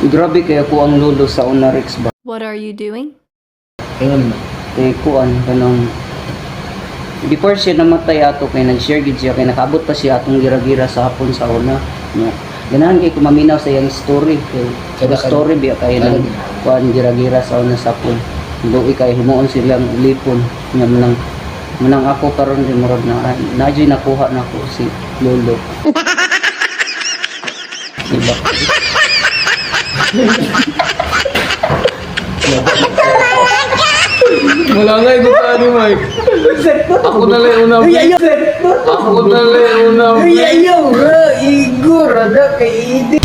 Grabe kaya ko ang lolo sa Unarex ba? What are you doing? Ayun. Kuan kanang before siya namatay ato kay nag-share gid siya kay nakabot pa siya atong gira-gira sa hapon sa una. Ganahan kay kumaminaw sa iyang story kay Kada- story biya kay nang kuan gira-gira sa una sa hapon. Luoy kay humuon silang lipon nya manang ako karon din murag na nadyoy nakuha nako si lolo. Diba? Wala nga ito sa ano, Mike. Ako na lang una. Ako na lang una. Igor, ada kay Idi.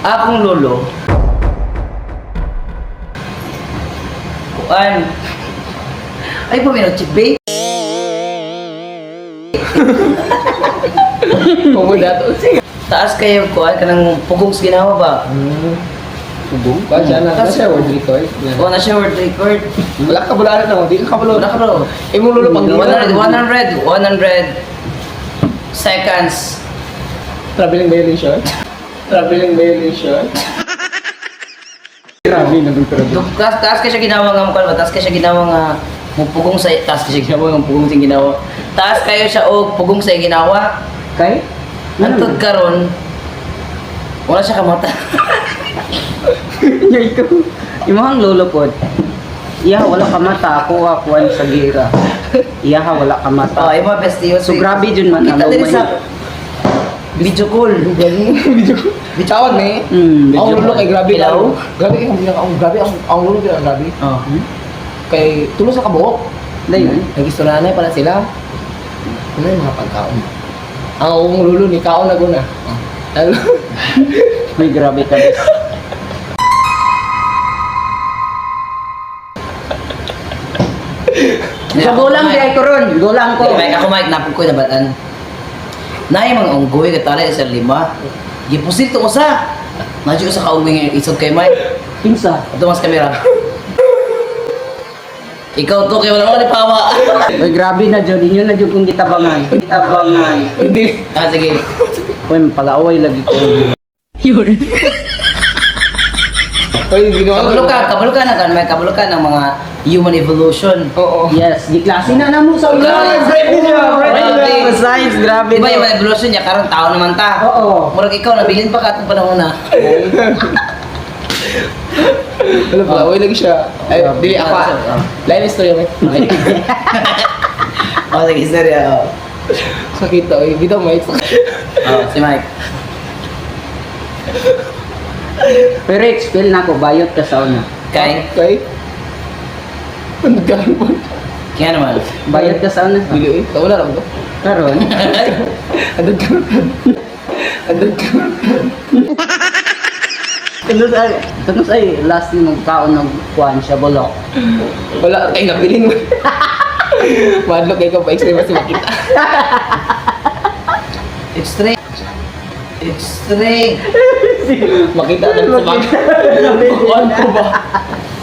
Akong lolo. Kuan. Ay puminot chip bay. Kumuda to. Taas kayo kuan kanang pugong sa ginawa ba? Subong? Ba siya na siya word record. O na siya word record. Wala ka bulaan na, di ka kabalo. Wala ka bro. Imong lulo pag 100 seconds. traveling violation. Traveling violation. Grabe na dito. Taas ka siya ginawa nga mukha ba? Taas ka siya ginawa nga pugong sa taas ka siya ginawa nga pugong sa ginawa. Taas kayo siya og pugong sa ginawa. Kay? Antod karon wala siya kamata. Yay ko. Imong lolo pod. Iya wala ka mata ako akuan sa gira. Iya wala ka mata. Oh, imo festival. So grabe jud man Kita diri sa video call. Video ko. Bitawag ni. Ang lulo kay grabe Ilaw? lang. Grabe kay ang grabe ang lulo kay grabe. Oh. Kay tulo sa kabuok. Dayon. Nagistoryanay pala sila. Ano yung mga pagkaon? Ang lulo ni kaon na guna. May grabe ka. Sa gulang di ay koron, gulang ko. Mike, ako Mike, napag ko na batan. Naay mga unggoy katali sa lima. Gipusil to usa. Nadyo sa kauging nga isog kay Mike. Kinsa? Ito mas kamera. Ikaw to kay wala mo ni pawa. Oy grabe na jud, inyo na jud kung gitabangan. Gitabangan. Hindi. Ah sige. Oy palaaway lagi ko. Oy, ginawa Kabalo ka na kan, may kabalo ka ng mga human evolution. Oo. Yes, giklase na namo sa ulan. Grabe. Science, grabe. Di ba yung evolution niya karon tao naman ta? Oo. Murag ikaw nabilin pa ka atong panahon na. Wala pala, uy lagi siya. Ay, dili ako. Lain story mo. Oh, sige, sorry. Sakit to, oy. Bitaw Mike. Oh, si Mike. Pero expel na ko bayot ka sa una. Kay, Okay. Ano ka mo? kaya naman. Bayot ka sa una. Dili eh. Wala lang to. Karon, Ano ka? Ano ka? tunos ay last ni mong kaon ng kuan siya bolok. Wala kay nabilin mo. Madlo kay ko pa extreme si makita. Extreme. Extreme. Makita na sa makita. Kuan ko ba?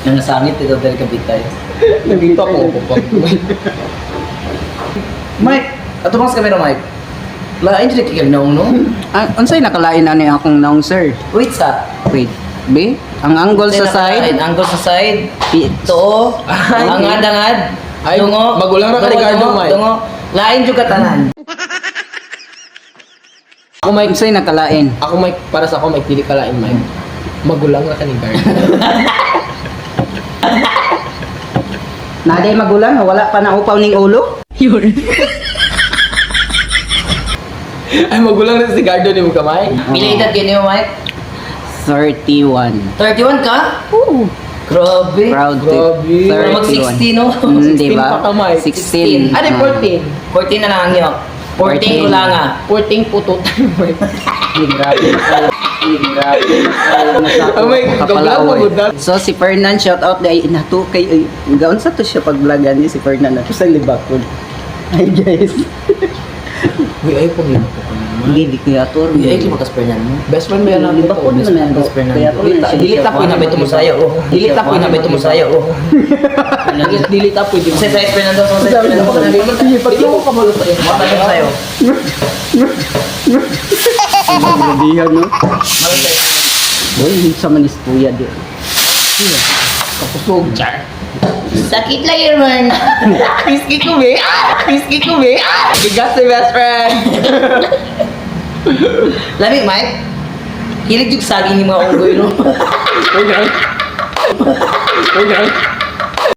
Yung nasangit ito dahil kabitay. Nagito ako po. Mike, ato mas kamera Mike. Lain dili kay no no. Unsay nakalain ani akong naong sir? Wait sa. Wait. B, ang angle sa side. Angle sa side. P- Too. Angad-angad. Ay, magulang ra ka Ricardo, Mike. Tungo. Lain jud katanan. Ako Mike, Unsay nakalain? ako Mike, para sa ako Mike, dili ka lain Mike. Magulang na ka ni Guard. Naday magulang wala pa na upaw ning ulo? Ay, magulang na si Gardo ni mo ka Mike. Pila edad gani mo Mike? 31. 31 ka? Ooh. Grabe. Proud to. Grabe. Pero mag 60 no? Di 16 ba? pa ka, Mike. 16. Ano, 14? 14 na lang ang iyo. 14 ko lang ah. 14 puto tayo Mike. Grabe. Grabe. Oh my God, gablang mo, Buddha. So si Fernan, shout out dahil nato kay ay gaon sa to siya pag-vlogan ni si Fernan na sa Libakod. Hi guys. Uy, ay po nila po. Hindi di kaya to. Ay, kimakas pa yan mo. Best friend ba yan natin Libakod to? na yan. Best friend Kaya natin. to na siya. Dili ta Wala ba ito mo sayo? Dili ta Wala ba ito mo sayo? Dili ta pwede. Sa size Fernando, sa size Fernando. Pag yung kabalo sa iyo. Wala ba ito sayo? Grabihan, no? Malay. Boy, sa manis kuya di. Kapusog, char. Sakit lang yun, man. Risky ko, be. Risky ko, be. Bigas si best friend. Lamig, Mike. Hilig yung saging ni mga unggoy, no? Okay. Okay.